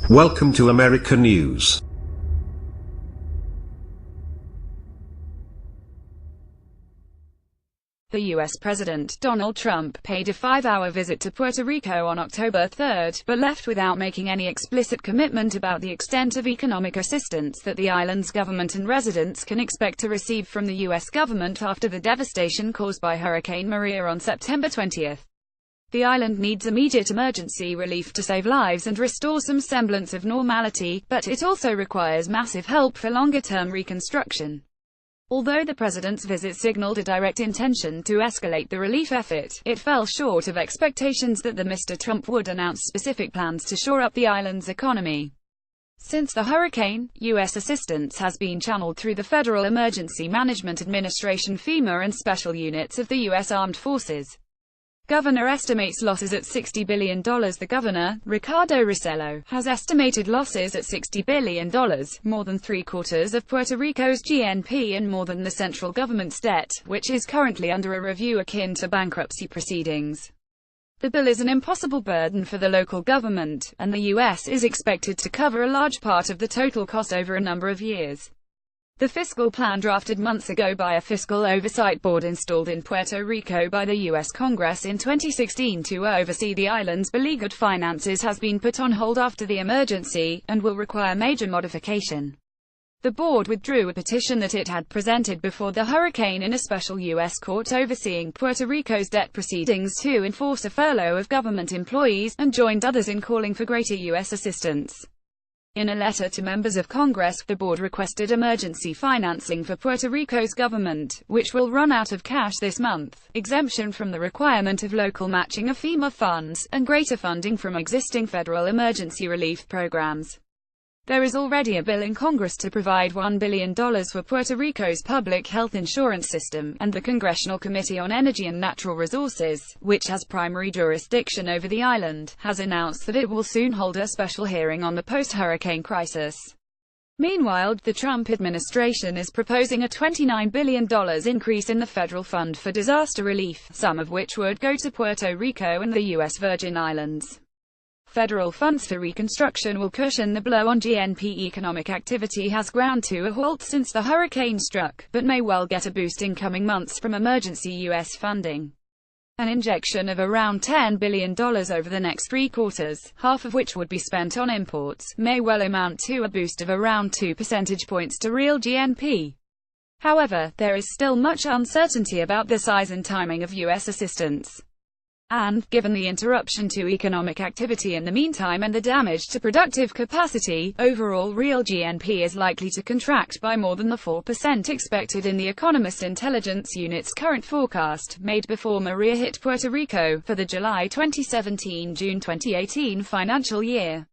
Welcome to America News. The U.S. President, Donald Trump, paid a 5-hour visit to Puerto Rico on October 3, but left without making any explicit commitment about the extent of economic assistance that the island's government and residents can expect to receive from the U.S. government after the devastation caused by Hurricane Maria on September 20. The island needs immediate emergency relief to save lives and restore some semblance of normality, but it also requires massive help for longer-term reconstruction. Although the president's visit signaled a direct intention to escalate the relief effort, it fell short of expectations that Mr. Trump would announce specific plans to shore up the island's economy. Since the hurricane, U.S. assistance has been channeled through the Federal Emergency Management Administration (FEMA) and special units of the U.S. Armed Forces. Governor estimates losses at $60 billion. The governor, Ricardo Rossello, has estimated losses at $60 billion, more than three-quarters of Puerto Rico's GNP and more than the central government's debt, which is currently under a review akin to bankruptcy proceedings. The bill is an impossible burden for the local government, and the U.S. is expected to cover a large part of the total cost over a number of years. The fiscal plan, drafted months ago by a fiscal oversight board installed in Puerto Rico by the U.S. Congress in 2016 to oversee the island's beleaguered finances, has been put on hold after the emergency, and will require major modification. The board withdrew a petition that it had presented before the hurricane in a special U.S. court overseeing Puerto Rico's debt proceedings to enforce a furlough of government employees, and joined others in calling for greater U.S. assistance. In a letter to members of Congress, the board requested emergency financing for Puerto Rico's government, which will run out of cash this month, exemption from the requirement of local matching of FEMA funds, and greater funding from existing federal emergency relief programs. There is already a bill in Congress to provide $1 billion for Puerto Rico's public health insurance system, and the Congressional Committee on Energy and Natural Resources, which has primary jurisdiction over the island, has announced that it will soon hold a special hearing on the post-hurricane crisis. Meanwhile, the Trump administration is proposing a $29 billion increase in the federal fund for disaster relief, some of which would go to Puerto Rico and the U.S. Virgin Islands. Federal funds for reconstruction will cushion the blow on GNP. Economic activity has ground to a halt since the hurricane struck, but may well get a boost in coming months from emergency U.S. funding. An injection of around $10 billion over the next 3 quarters, half of which would be spent on imports, may well amount to a boost of around 2 percentage points to real GNP. However, there is still much uncertainty about the size and timing of U.S. assistance. And, given the interruption to economic activity in the meantime and the damage to productive capacity, overall real GNP is likely to contract by more than the 4% expected in the Economist Intelligence Unit's current forecast, made before Maria hit Puerto Rico, for the July 2017–June 2018 financial year.